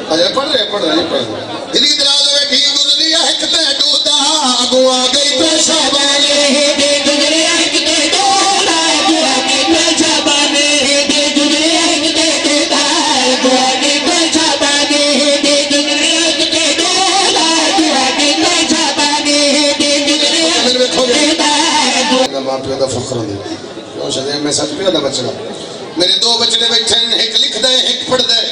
अरे पढ़ रहे दिली दराज बैठी गुजरी एक ते डूदा अगुआ गई पेशाबाने दे गुजरी एक ते डूदा अगुआ गई पेशाबाने दे गुजरी एक ते डूदा अगुआ गई पेशाबाने दे गुजरी एक ते डूदा अगुआ गई पेशाबाने दे गुजरी मेरे देखोगे ना मां पियो दा फख्र होंदा क्यों सदे मैं सच पियो दा बचड़ा मेरे दो बचड़े बैठे एक लिखदा है एक पढ़दा है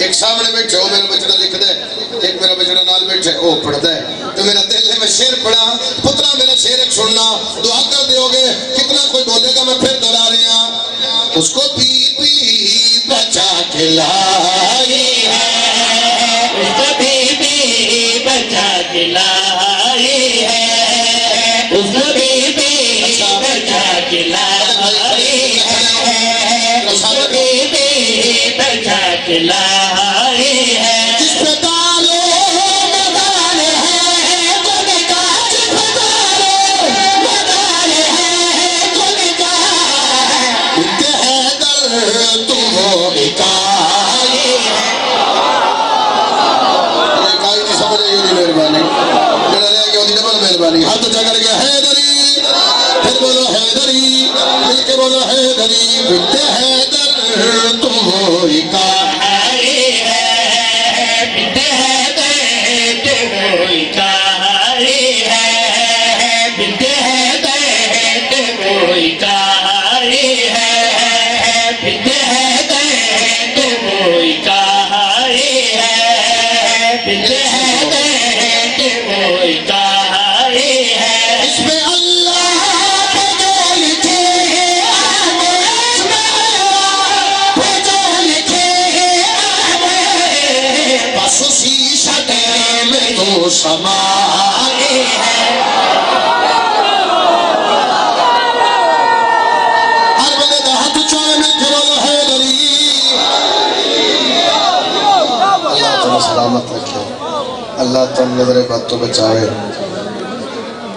एक सामने बैठे हो मेरा बचड़ा लिखदा है एक मेरा बचड़ा नाल बैठे ओ पढ़दा है तो मेरा दिल है मैं शेर पढ़ा पुत्रा मेरा शेर एक सुनना दुआ कर दोगे कितना कोई बोलेगा मैं फिर दोहरा रहा उसको पी पी बचा के लाई है उसको पी पी बचा के लाई है उसको पी पी बचा के लाई है उसको पी पी बचा के लाई है जिस पे डालो मदान है गुल का जिस पे डालो मदान है गुल का बिनते हैदर तुम हो इकाई की समझ आई होगी मेहरबानी जरा रह गया होगी डबल मेहरबानी हाथ उठा करके हैदरी फिर बोलो हैदरी मिलके बोलो हैदरी बिनते हैदर तुम हो इकाई समाए हैं हर बंदे दा हाथ चोले में बोलो हैदरी अल्लाह तुम्हें सलामत रखे अल्लाह तुम नजर बद तो बचावे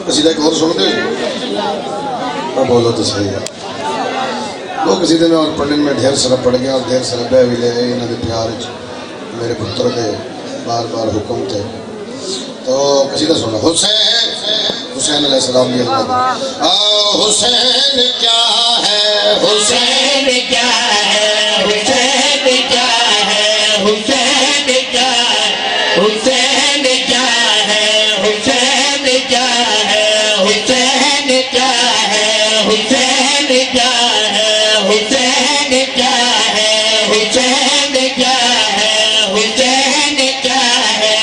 किसी का एक और सुन दे और बोलो तो सही है वो किसी दिन और पढ़ने में ढेर सारा पड़ गया और ढेर सारा बह भी ले इन्होंने प्यार मेरे पुत्र के बार बार हुक्म थे तो कसीदा सुनो हुसैन अलैहिस्सलाम की हुसैन क्या है हुसैन क्या है हुसैन क्या है हुसैन क्या है हुसैन क्या है हुसैन क्या है हुसैन क्या है हुसैन क्या है हुसैन क्या है हुसैन क्या है हुसैन क्या है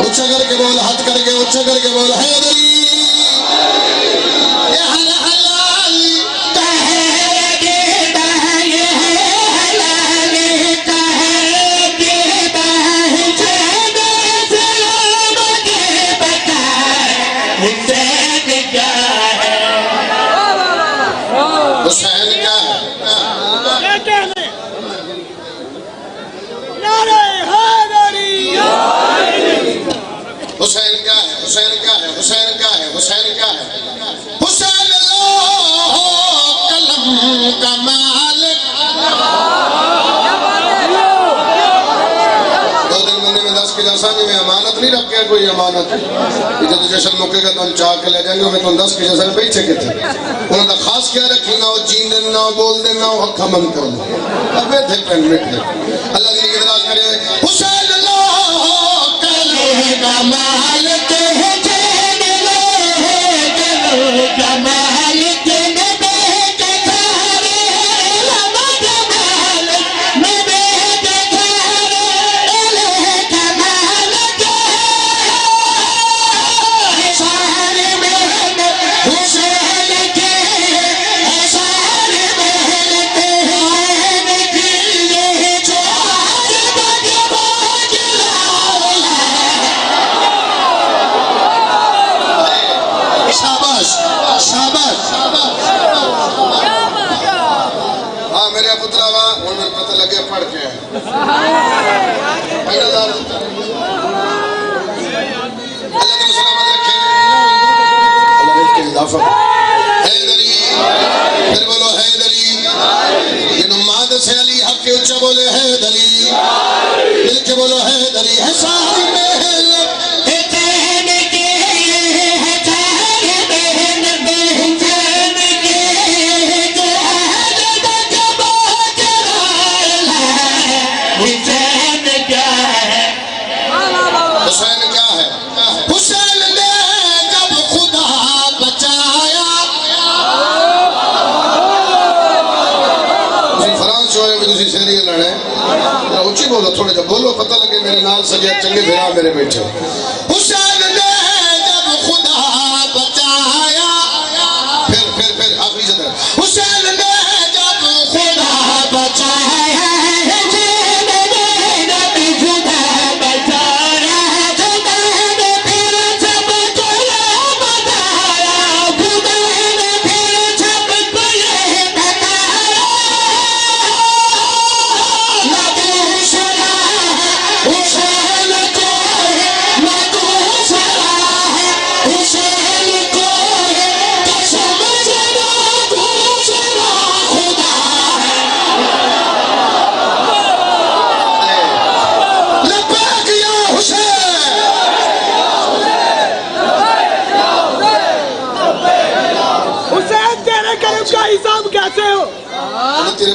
ऊंचा करके बोल हाथ करके ऊंचा करके बोल हैदरी ये हलाल का है देता है ये हलाल का है देता है हुसैन सलाम के बता हुसैन क्या है हुसैन क्या है हुसैन क्या है हुसैन क्या है हुसैन क्या है हुसैन क्या है हुसैन लो कलम का मालिक 2 दिन महीने में 10 किलो सांझे में अमानत नहीं रख के कोई अमानत जब जश्न मौकेगा तो हम चाह के ले जाएंगे मैं तुम 10 किलो से पीछे के थे उन्होंने खास क्या रखी ना हो जीन देना हो बोल देना हो अखा बंद कर दो अब थे मिट गए अल्लाह की इदराज करे हुसैन लो कलम का मालिक है जैन लो कमाल के नबे के थारे लमा कमाल नबे के थारे ले कमाल के सारे महल हुसैन के सारे महल पे हुसैन की ये चार बज हैदरी, फिर बोलो हैदरी। जिन्हों माद से अली हक के उच्चा बोले हैदरी, दिल के बोलो हैदरी। है सारी मेहनत है चैन के, है चैन मेहनत चैन के, जो हैदर जब चराल है, हुसैन क्या है? हुसैन क्या है? हुसैन ने जब खुदा बचाया। फ्रांस जो है दूसरी शेरी लड़े ऊंची बोलो, थोड़े जब बोलो पता लगे मेरे नाल सजे चंगे फिरा मेरे बैठे। हुसैन ने जब खुदा बचाया, फिर आखिरी जगह हुसैन ने जब खुदा बचाया,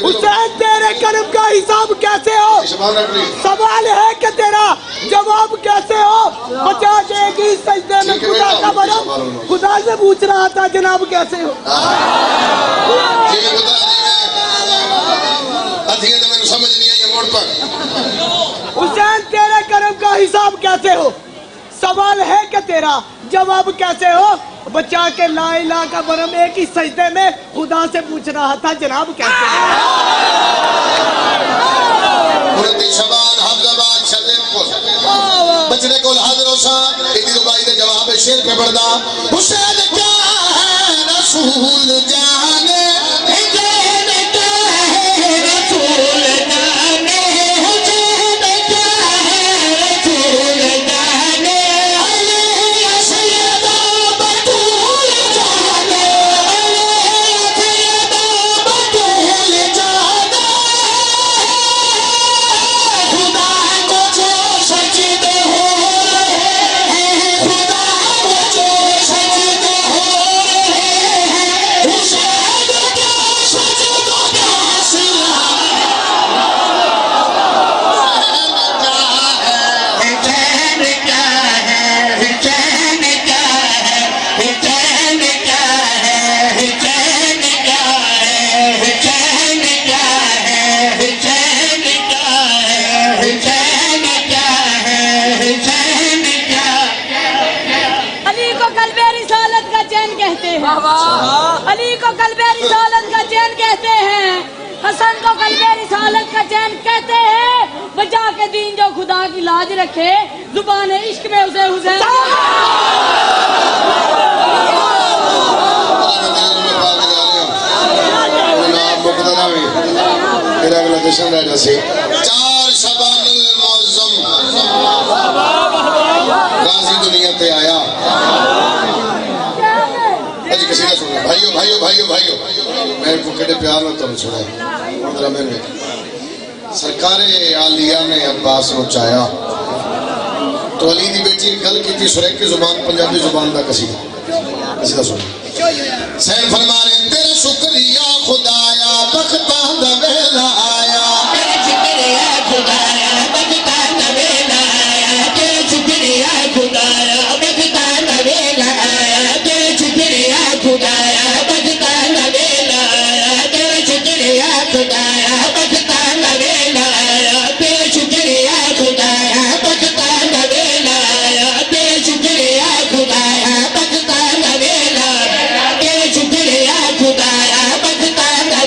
हुसैन तेरे कर्म का हिसाब कैसे हो? सवाल है कि तेरा जवाब कैसे हो? बचा के कि सजदे में खुदा का बरम, खुदा से पूछ रहा था जनाब कैसे हो? समझ नहीं आई मोड़ पर। हुसैन तेरे कर्म का हिसाब कैसे हो? सवाल है कि तेरा जवाब कैसे हो? बचा के ला इलाहा का बरम एक ही सजदे में खुदा से पूछ रहा था जनाब कैसे हो? बचने को हाजिर होसा इतनी रुबाई दे जवाब शेर पे बढ़दा। हुसैन क्या है रसूल जाने, हुसैन क्या है रसूल जाने, हुसैन क्या है रसूल जाने, अली सैयदा बतूल जाने, अली सैयदा बतूल जाने, खुदा को जो सजदे हो रहे हैं, खुदा को जो सजदे हो रहे हैं, हुसैन क्या सजदों का सिला। हुसैन क्या है, हुसैन क्या है, हुसैन क्या है, हुसैन क्या है, हुसैन क्या है, हुसैन क्या है, हुसैन क्या है, हुसैन क्या है। अली को कल्बे रिसालत का चैन कहते हैं। अली को कल्बे रिसालत का चैन कहते हैं। हसन को कल्बे रिसालत का चैन कहते हैं। बचा के दीन जो खुदा की लाज रखे, जुबान इश्क में उसे हुसैन। मेरा अगला जश्न रह जैसे 4 शबानुल मुअज़्ज़म गाजी दुनिया पे आया। अजी किसी का सुना भाइयों भाइयों भाइयों भाइयों मेरे को कड़े प्यार में तुम सुना जरा मैंने सरकारे आलिया ने अब्बास को चाया तो अली दी बेटी गल की सुरेख की जुबान पंजाबी जुबान का कसीदा सुना। सैन फरमा रहे तेरा शुक्रिया खुदाया बख्ता दा वेला आया, तेरा शुक्रिया खुदाया बख्ता दा वेला आया, तेरा शुक्रिया खुदाया बख्ता दा वेला आया, तेरा शुक्रिया खुदाया बख्ता दा वेला आया, तेरा शुक्रिया खुदाया बख्ता दा वेला आया, तेरा शुक्रिया खुदाया बख्ता दा वेला आया, तेरा शुक्रिया खुदाया बख्ता दा वेला आया, तेरा शुक्रिया खुदाया बख्ता दा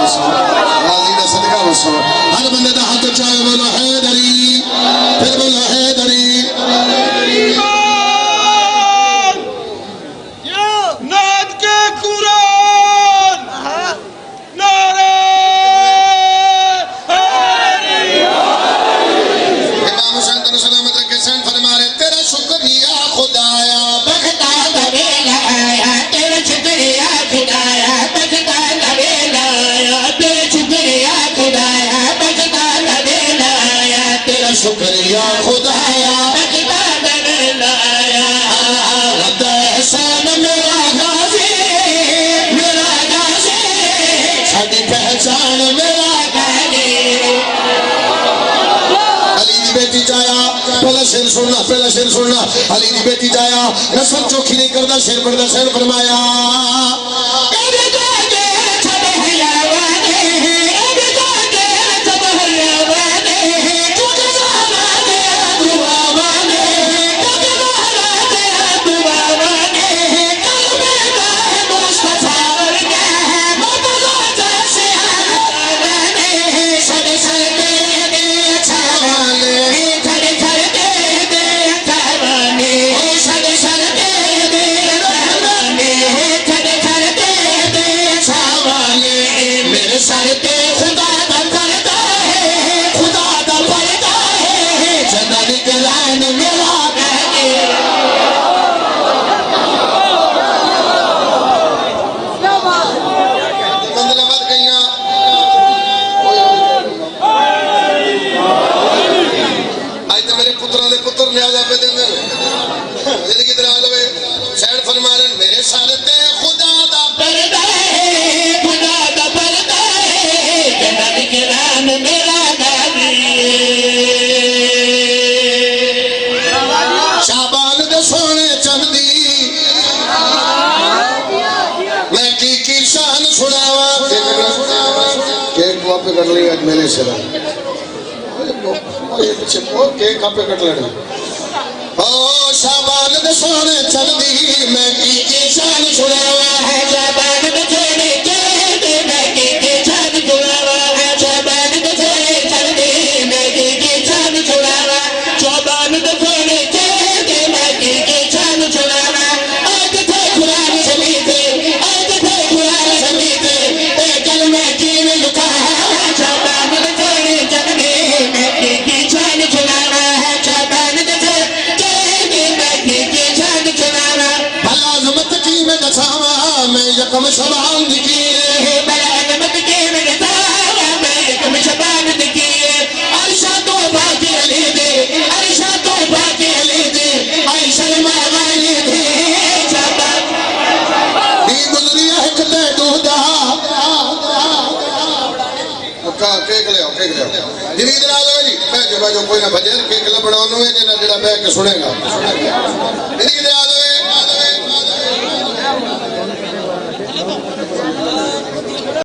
वसो गाजी दा सदका वसो हर बंदे दा हाथ चाहे बोलो हैदरी फिर बोलो हैदरी नाद के कुरान नारे इमाम हुसैन तन सलामत रखे सन फरमा रहे तेरा शुक्रिया खुदाया बखता दवेला आया तेरा शुक्रिया खुदाया बखता दवेला आया तेरा शुक्रिया खुदाया बखता दवेला आया तेरा शुक्रिया खुदाया बखता दवेला आया रब्बे एहसान मेरा गाजी साडी पहचान मेरा गाजी अली दी बेटी जाया पहला शेर सुनना अली दी बेटी जाया नस्ल चौखी नहीं करदा शेर पढ़दा शेर फरमाया कर लिया मेरे से पीछे केक आपे कट लेना ओ शाबान दे सोने चलदी मैं की शान छुड़ावा है शाबान दे सोने चलदी मैं की शान छुड़ावा है शाबान दे सोने चलदी मैं की शान छुड़ावा शाबान दे सोने चलदी मैं की शान छुड़ावा आज थे कुरान समीते आज थे कुरान समीते ए कलमे की लुका मैं यकम शबान दिखिए बलागमत के में तारा मैं यकम शबान दिखिए आयशा तो बाकी अली दे आयशा तो बाकी अली दे आयशा मावाली दे शबान दी गुजरी है कते दूधा का केक ले आओ जिंदगी दरा लो जी मैं जो कोई ना भजन केक ला बनाओ नो है जेना जेड़ा बैठ के सुनेगा जिंदगी दरा लो